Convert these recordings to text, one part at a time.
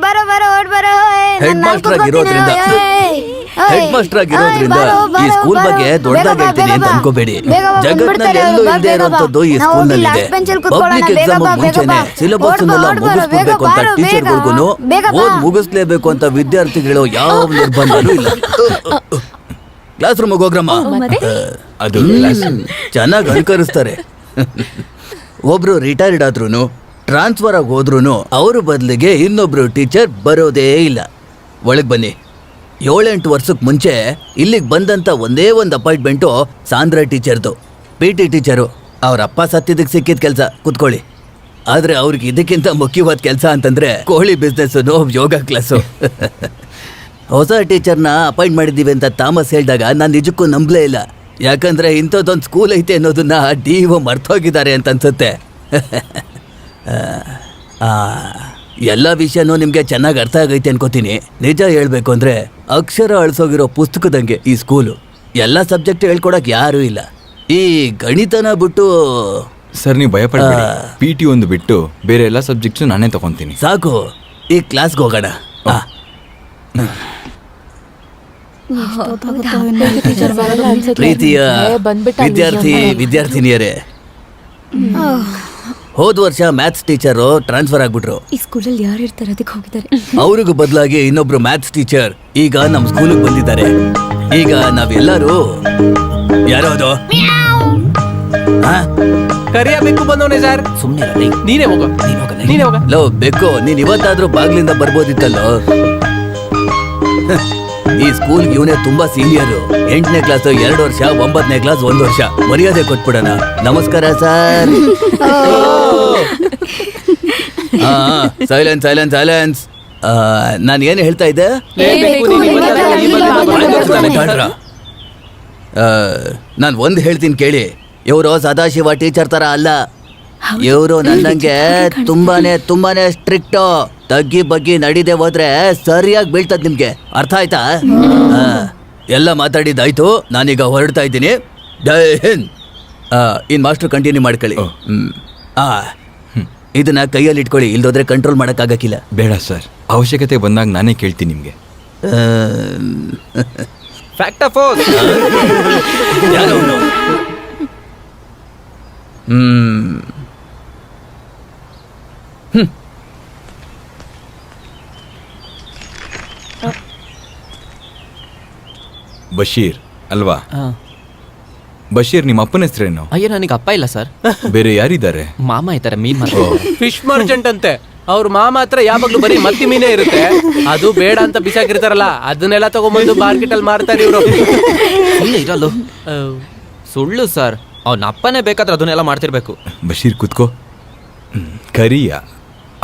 ಬರೋ ಬರೋ ಓಡ್ ಬರೋ. ಹೆಡ್ ಮಾಸ್ಟರ್ ಆಗಿರೋದ್ರಿಂದ ಈ ಸ್ಕೂಲ್ ಬಗ್ಗೆ ದೊಡ್ಡದಾಗಿ ಹೇಳ್ತೀನಿ ಅಂತ ಅನ್ಕೋಬೇಡಿ. ಜಗತ್ನಲ್ಲಿ ಎಲ್ಲೂ ಇಲ್ಲದೆ ಇರುವಂತದ್ದು ಈ ಸ್ಕೂಲ್ ನಲ್ಲಿ ಇದೆ. ಪಬ್ಲಿಕ್ ಎಕ್ಸಾಮ್ ಮುಂಚೆನೆ ಸಿಲೆಬಸ್ ಮುಗಿಸ್ಬೇಕು ಅಂತ ಟೀಚರ್ಗಳಿಗೂ ಓದ್ ಮುಗಿಸ್ಲೇಬೇಕು ಅಂತ ವಿದ್ಯಾರ್ಥಿಗಳು ಯಾವ ನಿರ್ಬಂಧನೂ ಇಲ್ಲ. ಕ್ಲಾಸ್ ರೂಮ್ ಹೋಗ್ರಮ್ಮ. ಅದು ಚೆನ್ನಾಗಿ ಅನುಕರಿಸ್ತಾರೆ. ಒಬ್ರು ರಿಟೈರ್ಡ್ ಆದ್ರೂನು ಟ್ರಾನ್ಸ್ಫರ್ ಆಗಿ ಹೋದ್ರೂ ಅವ್ರ ಬದಲಿಗೆ ಇನ್ನೊಬ್ರು ಟೀಚರ್ ಬರೋದೇ ಇಲ್ಲ. ಒಳಗೆ ಬನ್ನಿ. 7-8 ವರ್ಷಕ್ಕೆ ಮುಂಚೆ ಇಲ್ಲಿಗೆ ಬಂದಂತ ಒಂದೇ ಒಂದು ಅಪಾಯಿಂಟ್ಮೆಂಟು ಸಾಂದ್ರ ಟೀಚರ್ದು, PT ಟೀಚರು. ಅವ್ರ ಅಪ್ಪ ಸತ್ತಿದ್ದಕ್ಕೆ ಸಿಕ್ಕಿದ ಕೆಲಸ. ಕೂತ್ಕೊಳ್ಳಿ. ಆದ್ರೆ ಅವ್ರಿಗೆ ಇದಕ್ಕಿಂತ ಮುಖ್ಯವಾದ ಕೆಲಸ ಅಂತಂದ್ರೆ ಕೋಳಿ ಬಿಸ್ನೆಸ್, ಯೋಗ ಕ್ಲಾಸು. ಹೊಸ ಟೀಚರ್ನ ಅಪಾಯಿಂಟ್ ಮಾಡಿದ್ದೀವಿ ಅಂತ ಥಾಮಸ್ ಹೇಳಿದಾಗ ನಾನು ನಿಜಕ್ಕೂ ನಂಬಲೇ ಇಲ್ಲ. ಯಾಕಂದ್ರೆ ಇಂಥದ್ದೊಂದು ಸ್ಕೂಲ್ ಐತೆ ಅನ್ನೋದನ್ನ DO ಮರ್ತೋಗಿದ್ದಾರೆ ಅಂತ ಅನ್ಸುತ್ತೆ. ಎಲ್ಲ ವಿಷಯನೂ ನಿಮಗೆ ಚೆನ್ನಾಗಿ ಅರ್ಥ ಆಗೈತೆ ಅನ್ಕೋತೀನಿ. ನಿಜ ಹೇಳ್ಬೇಕು ಅಂದ್ರೆ ಅಕ್ಷರ ಅಳಿಸೋಗಿರೋ ಪುಸ್ತಕದಂಗೆ ಈ ಸ್ಕೂಲು. ಎಲ್ಲ ಸಬ್ಜೆಕ್ಟ್ ಹೇಳ್ಕೊಡಕ್ ಯಾರೂ ಇಲ್ಲ. ಈ ಗಣಿತನ ಬಿಟ್ಟು ಸರ್ ನೀವು ಭಯಪಡಬೇಡಿ. PT ಒಂದು ಬಿಟ್ಟು ಬೇರೆ ಎಲ್ಲ ಸಬ್ಜೆಕ್ಟ್ಸ್ ನಾನೇ ತಗೊಂತೀನಿ. ಸಾಕು, ಈ ಕ್ಲಾಸ್ಗೆ ಹೋಗೋಣ. ಪ್ರೀತಿಯ ವಿದ್ಯಾರ್ಥಿನಿಯರೇ, ಹೋದ ವರ್ಷ ಮ್ಯಾಥ್ಸ್ ಟೀಚರು ಟ್ರಾನ್ಸ್ಫರ್ ಆಗ್ಬಿಟ್ರು. ಈ ಸ್ಕೂಲಲ್ಲಿ ಯಾರು ಇರ್ತಾರೆ ಅದಕ್ಕೆ ಹೋಗಿದ್ದಾರೆ. ಅವ್ರಿಗೂ ಬದಲಾಗಿ ಇನ್ನೊಬ್ರು ಮ್ಯಾಥ್ಸ್ ಟೀಚರ್ ಈಗ ನಮ್ಮ ಸ್ಕೂಲಿಗೆ ಬಂದಿದ್ದಾರೆ. ಈಗ ನಾವೆಲ್ಲರೂ ಯಾರೋದು ಕರಿಯಬೇಕು ಬಂದವನೇ ಸರ್. ಸುಮ್ಮನೆ ನೀನೇ ಹೋಗ. ಲೋ ಬೇಕು, ನೀನ್ ಇವತ್ತಾದ್ರೂ ಬಾಗ್ಲಿಂದ ಬರ್ಬೋದಿತ್ತಲ್ಲೋ. ಈ ಸ್ಕೂಲ್ ಇವನೇ ತುಂಬಾ ಸೀನಿಯರು. 8ನೇ ಕ್ಲಾಸ್ 2 ವರ್ಷ, 9ನೇ ಕ್ಲಾಸ್ 1 ವರ್ಷ. ಮರ್ಯಾದೆ ಕೊಟ್ಬಿಡೋಣ. ನಮಸ್ಕಾರ ಸರ್. Silence silence silence. ನಾನು ಏನು ಹೇಳ್ತಾ ಇದ್ದೆ? ನಾನು ಒಂದು ಹೇಳ್ತೀನಿ ಕೇಳಿ. ಇವರು ಸದಾಶಿವ ಟೀಚರ್ ತರ ಅಲ್ಲ. ಇವರು ನನ್ನಂಗೆ ತುಂಬಾನೇ ಸ್ಟ್ರಿಕ್ಟು. ತಗ್ಗಿ ಬಗ್ಗಿ ನಡೀದೆ ಹೋದ್ರೆ ಸರಿಯಾಗಿ ಬೀಳ್ತದ. ನಿಮ್ಗೆ ಅರ್ಥ ಆಯ್ತಾ? ಎಲ್ಲ ಮಾತಾಡಿದ್ದಾಯ್ತು. ನಾನೀಗ ಹೊರಡ್ತಾ ಇದ್ದೀನಿ. ಜೈ ಹಿಂದ್. ಇನ್ ಮಾಸ್ಟರ್ ಕಂಟಿನ್ಯೂ ಮಾಡ್ಕೊಳ್ಳಿ. ಇದನ್ನ ಕೈಯಲ್ಲಿ ಇಟ್ಕೊಳ್ಳಿ, ಇಲ್ದೋದ್ರೆ ಕಂಟ್ರೋಲ್ ಮಾಡೋಕ್ಕಾಗಕ್ಕಿಲ್ಲ. ಬೇಡ ಸರ್, ಅವಶ್ಯಕತೆ ಬಂದಾಗ ನಾನೇ ಕೇಳ್ತೀನಿ ನಿಮಗೆ. ಯಾರವನು? ಬಶೀರ್ ಅಲ್ವಾ? ಬಶೀರ್, ನಿಮ್ಮ ಅಪ್ಪನ ಹೆಸರೇನು? ಅಯ್ಯೋ, ನನಗೆ ಅಪ್ಪ ಇಲ್ಲ ಸರ್. ಬೇರೆ ಯಾರಿದ್ದಾರೆ? ಮಾಮ ಇದ್ದಾರೆ, ಮೀನ್ ಫಿಶ್ ಮರ್ಚೆಂಟ್ ಅಂತೆ. ಅವ್ರ ಮಾಮ ಹತ್ರ ಯಾವಾಗ್ಲೂ ಬರೀ ಮತ್ತಿ ಮೀನೇ ಇರುತ್ತೆ. ಅದು ಬೇಡ ಅಂತ ಬಿಸಾಕಿರ್ತಾರಲ್ಲ, ಅದನ್ನೆಲ್ಲ ತಗೊಂಡ್ಬಂದು ಮಾರ್ಕೆಟ್ ಅಲ್ಲಿ ಮಾರ್ತಾರೆ ಇವರು. ಇರಲ್ಲ, ಸುಳ್ಳು ಸರ್. ಅವ್ನ ಅಪ್ಪನೇ ಬೇಕಾದ್ರೆ ಅದನ್ನೆಲ್ಲ ಮಾಡ್ತಿರ್ಬೇಕು. ಬಶೀರ್ ಕೂತ್ಕೋ. ಕರಿಯಾ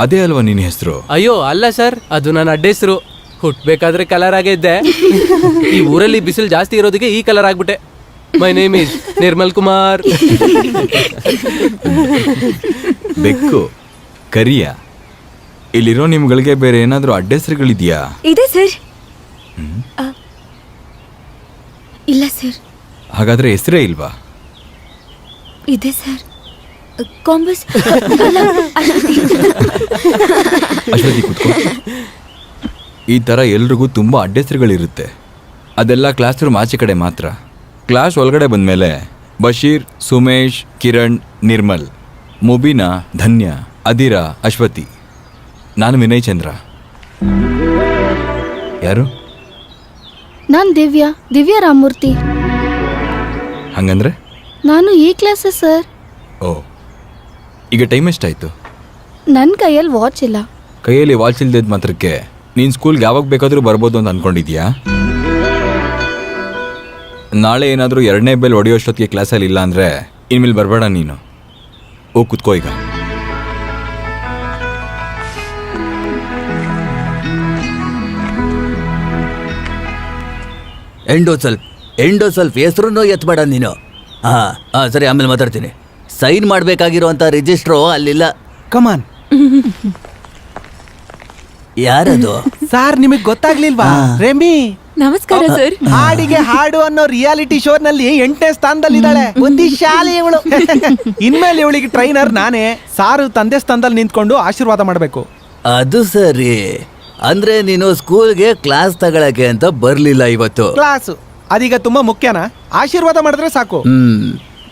ಅದೇ ಅಲ್ವಾ ನಿನ್ನ ಹೆಸರು? ಅಯ್ಯೋ ಅಲ್ಲ ಸರ್, ಅದು ನನ್ನ ಅಡ್ಡ ಹೆಸರು. ಹುಟ್ಬೇಕಾದ್ರೆ ಕಲರ್ ಆಗೇ ಇದ್ದೆ. ಈ ಊರಲ್ಲಿ ಬಿಸಿಲು ಜಾಸ್ತಿ ಇರೋದಕ್ಕೆ ಈ ಕಲರ್ ಆಗ್ಬಿಟ್ಟೆ. My name is Nirmal Kumar. ಬೆಕ್ಕು ಕರಿಯಾ, ಇಲ್ಲಿರೋ ನಿಮ್ಗಳಿಗೆ ಬೇರೆ ಏನಾದ್ರೂ ಅಡ್ಡ ಹೆಸರುಗಳಿದೆಯಾ? ಇದೆ ಸರ್. ಇಲ್ಲ ಸರ್. ಹಾಗಾದ್ರೆ ಹೆಸರೇ ಇಲ್ವಾ? ಇದೆ ಸರ್. ಕಾಂಬಸ್. ಅಶ್ವತಿ ಕೂತ್ಕೋ. ಈ ಥರ ಎಲ್ರಿಗೂ ತುಂಬ ಅಡ್ಡ ಹೆಸರುಗಳಿರುತ್ತೆ. ಅದೆಲ್ಲ ಕ್ಲಾಸ್ ರೂಮ್ ಆಚೆ ಕಡೆ ಮಾತ್ರ. ಕ್ಲಾಸ್ ಒಳಗಡೆ ಬಂದಮೇಲೆ ಬಶೀರ್, ಸುಮೇಶ್, ಕಿರಣ್, ನಿರ್ಮಲ್, ಮುಬೀನಾ, ಧನ್ಯ, ಅದಿರಾ, ಅಶ್ವತಿ. ನಾನು ವಿನಯ್ ಚಂದ್ರ. ಯಾರು? ನಾನು ದಿವ್ಯಾ ರಾಮಮೂರ್ತಿ. ಹಂಗಂದ್ರೆ ನಾನು ಈ ಕ್ಲಾಸ್ ಸರ್. ಓ, ಈಗ ಟೈಮ್ ಎಷ್ಟಾಯಿತು? ನನ್ನ ಕೈಯಲ್ಲಿ ವಾಚ್ ಇಲ್ಲ. ಕೈಯಲ್ಲಿ ವಾಚ್ ಇಲ್ದಿದ್ದ ಮಾತ್ರಕ್ಕೆ ನೀನು ಸ್ಕೂಲ್ಗೆ ಯಾವಾಗ ಬೇಕಾದರೂ ಬರ್ಬೋದು ಅಂತ ಅಂದ್ಕೊಂಡಿದ್ಯಾ? ನಾಳೆ ಏನಾದರೂ 2ನೇ ಬೆಲ್ ಹೊಡೆಯೋಷ್ಟೊತ್ತಿಗೆ ಕ್ಲಾಸಲ್ಲಿ ಇಲ್ಲ ಅಂದರೆ ಇನ್ಮೇಲೆ ಬರಬೇಡ ನೀನು. ಓ ಕೂತ್ಕೋ ಈಗ. ಎಂಡೋಸಲ್ಫ್ ಹೆಸರು ಎತ್ಬೇಡ ನೀನು. ಸರಿ, ಆಮೇಲೆ ಮಾತಾಡ್ತೀನಿ. ಸೈನ್ ಮಾಡಬೇಕಾಗಿರುವಂಥ ರಿಜಿಸ್ಟ್ರು ಅಲ್ಲಿಲ್ಲ. ಕಮಾನ್. ಯಾರದು? ಸಾರ್, ನಿಮಗ್ ಗೊತ್ತಾಗ್ಲಿಲ್ವಾ? ರೆಮಿ. ನಮಸ್ಕಾರ ಸರ್. ಹಾಡಿಗೆ ಹಾಡು ಅನ್ನೋ ರಿಯಾಲಿಟಿ ಶೋ ನಲ್ಲಿ 8ನೇ ಸ್ಥಾನದಲ್ಲಿದ್ದಾಳೆ. ಒಂದಿ ಶಾಲೆ ಇವಳು. ಇನ್ಮೇಲೆ ಇವಳಿಗೆ ಟ್ರೈನರ್ ನಾನೇ. ಸಾರು ತಂದೆ ಸ್ಥಾನದಲ್ಲಿ ನಿಂತ್ಕೊಂಡು ಆಶೀರ್ವಾದ ಮಾಡಬೇಕು. ಅದು ಸರಿ. ಅಂದ್ರೆ ನೀನು ಸ್ಕೂಲ್ಗೆ ಕ್ಲಾಸ್ ತಗೊಳಕ್ಕೆ ಅಂತ ಬರ್ಲಿಲ್ಲ ಇವತ್ತು. ಕ್ಲಾಸು ಅದೀಗ ತುಂಬಾ ಮುಖ್ಯನಾ? ಆಶೀರ್ವಾದ ಮಾಡಿದ್ರೆ ಸಾಕು.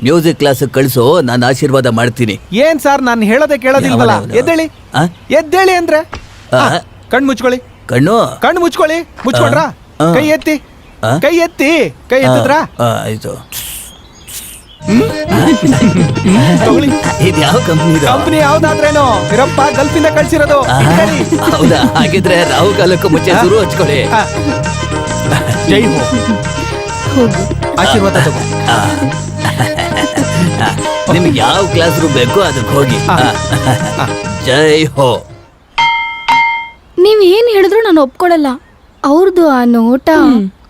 ಮ್ಯೂಸಿಕ್ ಕ್ಲಾಸ್ ಕಳ್ಸೋ, ನಾನು ಆಶೀರ್ವಾದ ಮಾಡ್ತೀನಿ. ಏನ್ ಸರ್, ನಾನು ಹೇಳೋದೇ ಕೇಳೋದಿಲ್ವಲ್ಲ? ಯಾವನವ್ನು? ಎದ್ದೇಳಿ ಆ? ಎದ್ದೇಳಿ ಅಂದ್ರೆ ಆ? ಕಣ್ಣು ಮುಚ್ಕೊಳ್ಳಿ. ಕಣ್ಣು ಕಣ್ಣು ಮುಚ್ಕೊಳ್ಳಿ. ಮುಚ್ಕೊಡ್ರಾ? ಆ. ಕೈ ಎತ್ತಿ. ಆ? ಕೈ ಎತ್ತಿ. ಕೈ ಎತ್ತಿದ್ರಾ? ಆಯ್ತು. ತಗೊಳ್ಳಿ. ಇದು ಯಾವ ಕಂಪ್ನಿ? ಕಂಪ್ನಿ ಯಾವ್ದಾದ್ರೇನು ಇರಪ್ಪ, ಗಲ್ಫಿಂದ ಕಳ್ಸಿರೋದು. ಇಟ್ಕೊಳ್ಳಿ. ಹೌದಾ? ಹಾಗಿದ್ರೆ ರಾಹು ಕಾಲಕ್ಕೂ ಮುಂಚೆ ಶುರು ಹಚ್ಕೊಳ್ಳಿ. ಆ. ಜೈ ಹೋ. ಹೋಗು. ಆಶೀರ್ವಾದ ತಗೋ. ನಿಮ್ಗೆ ಯಾವ ಕ್ಲಾಸ್ ರೂಮ್ ಬೇಕೋ ಅದಕ್ಕೆ ಹೋಗಿ. ಜೈ ಹೋ. ನೀವ್ ಏನ್ ಹೇಳಿದ್ರು ನಾನು ಒಪ್ಕೊಳಲ್ಲ. ಅವ್ರದ್ದು ಆ ನೋಟ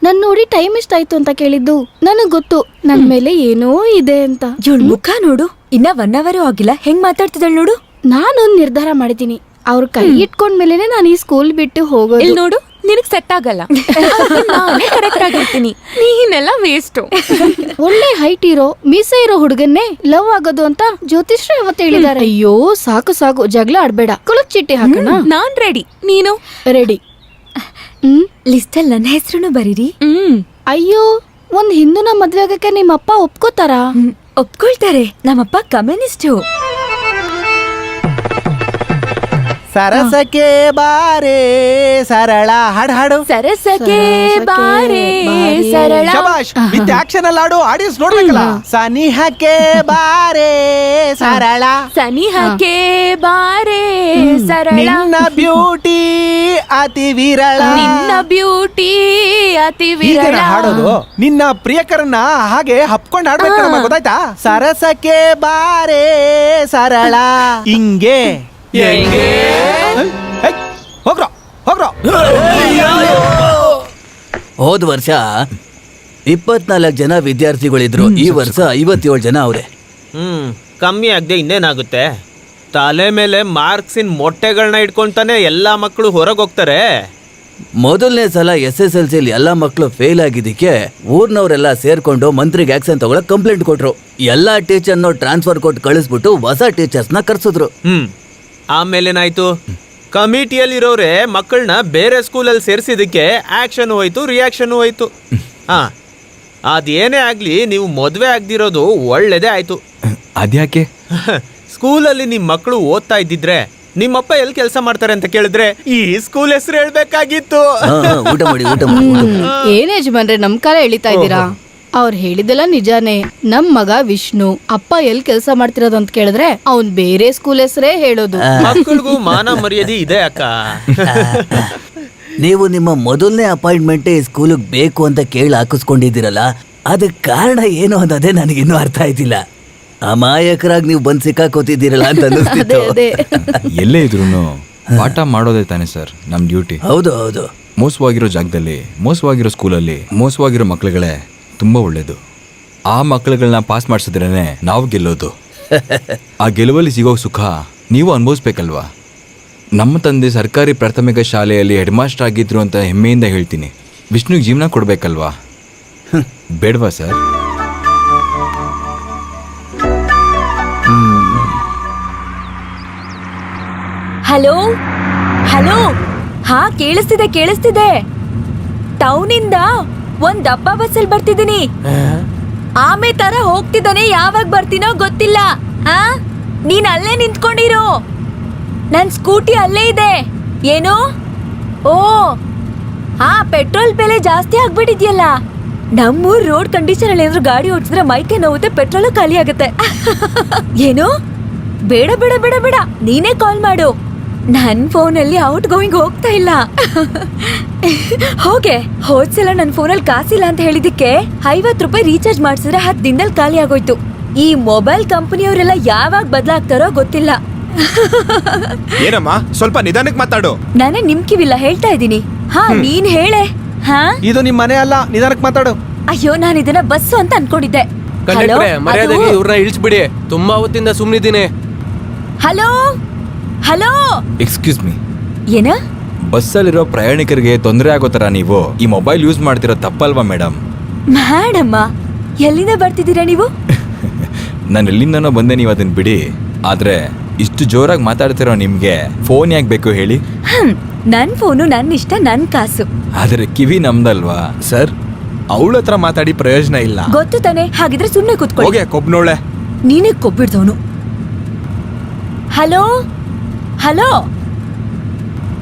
ನನ್ ನೋಡಿ ಟೈಮ್ ಎಷ್ಟಾಯ್ತು ಅಂತ ಕೇಳಿದ್ದು. ನನಗ್ ಗೊತ್ತು ನನ್ ಮೇಲೆ ಏನೋ ಇದೆ ಅಂತ. ಇವಳ ಮುಖ ನೋಡು, ಇನ್ನ 1 hour ಆಗಿಲ್ಲ, ಹೆಂಗ್ ಮಾತಾಡ್ತಿದ್ದಾಳ ನೋಡು. ನಾನೊಂದ್ ನಿರ್ಧಾರ ಮಾಡಿದ್ದೀನಿ. ಅವ್ರ ಕೈ ಇಟ್ಕೊಂಡ್ಮೇಲೆನೆ ನಾನು ಈ ಸ್ಕೂಲ್ ಬಿಟ್ಟು ಹೋಗೋದು. ಇಲ್ಲಿ ನೋಡು, ನಿನಗ್ ಸೆಟ್ ಆಗಲ್ಲ. ನಾನೇ ಕರೆಕ್ಟ್ ಆಗಿರ್ತೀನಿ, ನೀನೆಲ್ಲ ವೇಸ್ಟ್. ಒಳ್ಳೆ ಹೈಟ್ ಇರೋ ಮೀಸೆ ಇರೋ ಹುಡುಗನ್ನೇ ಲವ್ ಆಗೋದು ಅಂತ ಜ್ಯೋತಿಷ್ರು ಅವತ್ತು ಹೇಳಿದ್ದಾರೆ. ಅಯ್ಯೋ ಸಾಕು ಸಾಕು, ಜಗಳ ಆಡ್ಬೇಡ. ಕುಲಕ್ ಚೀಟಿ ಹಾಕೋಣ. ನಾನ್ ರೆಡಿ, ನೀನು ರೆಡಿ. ಲಿಸ್ಟ್ ಅಲ್ಲಿ ನನ್ನ ಹೆಸರು ಬರೀರಿ. ಅಯ್ಯೋ, ಒಂದ್ ಹಿಂದೂನ ಮದ್ವೆ ಆಗಕ್ಕೆ ನಿಮ್ಮಪ್ಪ ಒಪ್ಕೋತಾರಾ? ಒಪ್ಕೊಳ್ತಾರೆ, ನಮ್ಮಪ್ಪ ಕಮ್ಯುನಿಸ್ಟು. ಸರಸಕ್ಕೆ ಬಾರೆ ಸರಳ ಹಾಡು ಹಾಡು. ಸರಸಕ್ಕೆ ಬಾರೆ ಸರಳ. ಶಬಾಷ್. ವಿತ್ ಆಕ್ಷನ್ ಅಲ್ಲಿ ಆಡು, ಆಡಿಯನ್ಸ್ ನೋಡ್ಬೇಕಲ್ಲ. ಸನಿಹಕ್ಕೆ ಬಾರೆ ಸರಳ. ಸನಿಹಕ್ಕೆ ಬಾರೆ ಸರಳ. ನಿನ್ನ ಬ್ಯೂಟಿ ಅತಿ ವಿರಳ. ನಿನ್ನ ಬ್ಯೂಟಿ ಅತಿ ಹೀಗೆನಾ ವಿರಳ. ಹಾಡೋದು? ನಿನ್ನ ಪ್ರಿಯಕರನ್ನ ಹಾಗೆ ಹಪ್ಕೊಂಡ್ ಹಾಡ್ಬೇಕು, ಗೊತ್ತಾಯ್ತಾ? ಸರಸಕ್ಕೆ ಬಾರೆ ಸರಳ ಹಿಂಗೆ. ಹೋಗ್ರೋ ಹೋಗ್ರೋ. ಹೋದ ವರ್ಷ 24 ಜನ ವಿದ್ಯಾರ್ಥಿಗಳಿದ್ರು. ಈ ವರ್ಷ 57 ಜನ ಅವ್ರೆ. ಕಮ್ಮಿ ಆಗದೆ ಇನ್ನೇನಾಗುತ್ತೆ? ತಲೆ ಮೇಲೆ ಮಾರ್ಕ್ಸಿನ ಮೊಟ್ಟೆಗಳನ್ನ ಇಟ್ಕೊಂತಾನೆ ಎಲ್ಲಾ ಮಕ್ಕಳು ಹೊರಗೆ ಹೋಗ್ತಾರೆ. ಮೊದಲನೇ ಸಲ SSLC ಎಲ್ಲಾ ಮಕ್ಕಳು ಫೇಲ್ ಆಗಿದ್ದಕ್ಕೆ ಊರ್ನವರೆಲ್ಲ ಸೇರ್ಕೊಂಡು ಮಂತ್ರಿಗೆ ಆಕ್ಷನ್ ತಗೊಳಕ್ ಕಂಪ್ಲೇಂಟ್ ಕೊಟ್ರು. ಎಲ್ಲಾ ಟೀಚರ್ನ ಟ್ರಾನ್ಸ್ಫರ್ ಕೊಟ್ಟು ಕಳಿಸ್ಬಿಟ್ಟು ಹೊಸ ಟೀಚರ್ಸ್ನ ಕರ್ಸಿದ್ರು. ಆಮೇಲೇನಾಯ್ತು? ಕಮಿಟಿಯಲ್ಲಿರೋರೆ ಮಕ್ಕಳನ್ನ ಬೇರೆ ಸ್ಕೂಲಲ್ಲಿ ಸೇರಿಸಿದಕ್ಕೆ ಆಕ್ಷನ್ ಹೋಯ್ತು, ರಿಯಾಕ್ಷನ್ ಹೋಯ್ತು. ಅದೇನೇ ಆಗ್ಲಿ, ನೀವು ಮದುವೆ ಆಗದಿರೋದು ಒಳ್ಳೇದೇ ಆಯ್ತು. ಅದ್ಯಾಕೆ? ಸ್ಕೂಲಲ್ಲಿ ನಿಮ್ಮ ಮಕ್ಕಳು ಓದ್ತಾ ಇದ್ದಿದ್ರೆ ನಿಮ್ಮಪ್ಪ ಎಲ್ಲಿ ಕೆಲಸ ಮಾಡ್ತಾರೆ ಅಂತ ಕೇಳಿದ್ರೆ ಈ ಸ್ಕೂಲ್ ಹೆಸರು ಹೇಳ್ಬೇಕಾಗಿತ್ತು. ಊಟ ಮಾಡಿ ಊಟ ಮಾಡಿ. ಏನ್ ಯಜಮಾನ್ರೆ ನಮ್ ಕಾಲ ಎಳಿತಾ ಇದ್ದೀರಾ? ಅವ್ರು ಹೇಳಿದೆಲ್ಲ ನಿಜಾನೇ. ನಮ್ ಮಗ ವಿಷ್ಣು ಅಪ್ಪ ಎಲ್ ಕೆಲಸ ಮಾಡ್ತಿರೋದು ಅಂತ ಕೇಳಿದ್ರೆ ಅವ್ನ್ ಬೇರೆ ಸ್ಕೂಲ್ ಹೆಸರೇ ಹೇಳೋದು. ಮಕ್ಕಳಿಗೂ ಮಾನ ಮರ್ಯಾದೆ ಇದೆ ಅಕ್ಕ. ನೀವು ನಿಮ್ಮ ಮೊದಲನೇ ಅಪಾಯಿಂಟ್ಮೆಂಟ್ ಈ ಸ್ಕೂಲಿಗೆ ಬೇಕು ಅಂತ ಕೇಳಿ ಹಾಕಿಸ್ಕೊಂಡಿದ್ದೀರಲ್ಲ, ಅದಕ್ಕೆ ಕಾರಣ ಏನು ಅನ್ನೋದೇ ನನಗಿನ್ನೂ ಅರ್ಥ ಆಯ್ತಿಲ್ಲ. ಅಮಾಯಕರಾಗಿ ನೀವು ಬಂದು ಸಿಕ್ಕಾಕೋತಿದ್ದೀರಲ್ಲ ಅಂತ ಅನ್ನಿಸ್ತಿತ್ತು. ಅದೇ ಎಲ್ಲೇ ಇದ್ರೂ ಪಾಠ ಮಾಡೋದೇ ತಾನೆ ಸರ್ ನಮ್ ಡ್ಯೂಟಿ. ಹೌದು ಹೌದು. ಮೋಸವಾಗಿರೋ ಜಾಗದಲ್ಲಿ, ಮೋಸವಾಗಿರೋ ಸ್ಕೂಲಲ್ಲಿ ಮೋಸವಾಗಿರೋ ಮಕ್ಳುಗಳೇ ತುಂಬಾ ಒಳ್ಳೇದು. ಆ ಮಕ್ಳುಗಳನ್ನ ಪಾಸ್ ಮಾಡಿಸಿದ್ರೇನೆ ನಾವು ಗೆಲ್ಲೋದು. ಆ ಗೆಲುವಲ್ಲಿ ಸಿಗೋ ಸುಖ ನೀವು ಅನುಭವಿಸ್ಬೇಕಲ್ವಾ? ನಮ್ಮ ತಂದೆ ಸರ್ಕಾರಿ ಪ್ರಾಥಮಿಕ ಶಾಲೆಯಲ್ಲಿ ಹೆಡ್ ಮಾಸ್ಟರ್ ಆಗಿದ್ರು ಅಂತ ಹೆಮ್ಮೆಯಿಂದ ಹೇಳ್ತೀನಿ. ವಿಷ್ಣುಗೆ ಜೀವನ ಕೊಡ್ಬೇಕಲ್ವಾ? ಬೇಡವಾ ಸರ್? Hello hello. ಹಾ, ಕೇಳಿಸ್ತಿದೆ ಕೇಳಿಸ್ತಿದೆ. ಟೌನಿಂದ ಒಂದ್ ಡಬ್ಬ ಬಸ್ಸಲ್ಲಿ ಬರ್ತಿದ್ದೀನಿ. ಆಮೆ ತರ ಹೋಗ್ತಿದ್ದಾನೆ, ಯಾವಾಗ ಬರ್ತೀನೋ ಗೊತ್ತಿಲ್ಲ. ನೀನ್ ಅಲ್ಲೇ ನಿಂತ್ಕೊಂಡಿರೋ, ನನ್ ಸ್ಕೂಟಿ ಅಲ್ಲೇ ಇದೆ. ಏನು? ಓ ಹಾ, ಪೆಟ್ರೋಲ್ ಬೆಲೆ ಜಾಸ್ತಿ ಆಗ್ಬಿಟ್ಟಿದ್ಯಲ್ಲ. ನಮ್ಮೂರ್ ರೋಡ್ ಕಂಡೀಷನ್ ಅಲ್ಲಿ ಏನಾದ್ರು ಗಾಡಿ ಓಡಿಸಿದ್ರೆ ಮೈಕೆ ನೋವುತ್ತೆ, ಪೆಟ್ರೋಲ್ ಖಾಲಿ ಆಗುತ್ತೆ. ಏನು? ಬೇಡ ಬೇಡ ಬೇಡ ಬೇಡ, ನೀನೇ ಕಾಲ್ ಮಾಡು. ನನ್ ಫೋನಲ್ಲಿ ಔಟ್ ಗೋಯಿಂಗ್ ಹೋಗ್ತಾ ಇಲ್ಲ. ಹೋಗೆ, ಹೋದ್ಸಲ ನನ್ ಫೋನಲ್ಲಿ ಕಾಸಿಲ್ಲ ಅಂತ ಹೇಳಿದಕ್ಕೆ 50 ರೂಪಾಯಿ ರೀಚಾರ್ಜ್ ಮಾಡ್ಸಿದ್ರೆ 10 ದಿನದಲ್ಲಿ ಖಾಲಿ ಆಗೋಯ್ತು. ಈ ಮೊಬೈಲ್ ಕಂಪನಿಯವರೆಲ್ಲ ಯಾವಾಗ ಬದಲಾಗ್ತಾರೋ ಗೊತ್ತಿಲ್ಲ. ಏನಮ್ಮ, ಸ್ವಲ್ಪ ನಿಧಾನಕ್ಕೆ ಮಾತಾಡು. ನಾನೇ ನಿಮ್ ಕಿವಿಲ್ಲ ಹೇಳ್ತಾ ಇದ್ದೀನಿ. ಹಾ, ನೀನ್ ಹೇಳೆ. ಹಾ, ಇದು ನಿಮ್ ಮನೆ ಅಲ್ಲ, ನಿಧಾನಕ್ಕೆ ಮಾತಾಡು. ಅಯ್ಯೋ, ನಾನು ಇದನ್ನ ಬಸ್ಸು ಅಂತ ಅನ್ಕೊಂಡಿದ್ದೆ. ಕಂಡಕ್ಟ್ರೆ, ಮರ್ಯಾದೆಗೆ ಇವ್ರನ್ನ ಇಳಿಸ್ಬಿಡಿ. ತುಂಬಾ ಹೊತ್ತಿಂದ ಸುಮ್ನಿದ್ದೀನಿ. Hello hello. Excuse me. ಏನ? ಬಸ್ಸಲ್ಲಿರೋ ಪ್ರಯಾಣಿಕರಿಗೆ ತೊಂದರೆ ಆಗೋ ತರ ನೀವು ಈ ಮೊಬೈಲ್ ಯೂಸ್ ಮಾಡ್ತಿರೋ ತಪ್ಪಲ್ವಾ ಮೇಡಮ್? ಮೇಡಮ್ಮ, ಎಲ್ಲಿಂದ ಬರ್ತಿದ್ದೀರಾ ನೀವು? ನಾನು ಎಲ್ಲಿಂದನೋ ಬಂದೆ, ನೀವು ಅದನ್ನ ಬಿಡಿ. ಆದ್ರೆ ಇಷ್ಟು ಜೋರಾಗಿ ಮಾತಾಡ್ತಿರೋ ನಿಮ್ಗೆ ಫೋನ್ ಯಾಕೆ ಬೇಕು ಹೇಳಿ? ನನ್ ಫೋನು ನನ್ ಇಷ್ಟ, ನನ್ ಕಾಸು. ಆದ್ರೆ ಕಿವಿ ನಮ್ದಲ್ವಾ? ಸರ್ ಅವಳ ಹತ್ರ ಮಾತಾಡಿ ಪ್ರಯೋಜನ ಇಲ್ಲ. ಗೊತ್ತು ತಾನೆ, ಹಾಗಿದ್ರೆ ಸುಮ್ನೆ ಕೂತ್ಕೊಳ್ಳಿ. ಹೋಗೆ ಕೊಬ್ನೋಳೆ. ನೀನೇ ಕೊಬ್ಬಿಡ್ದವನು. Hello hello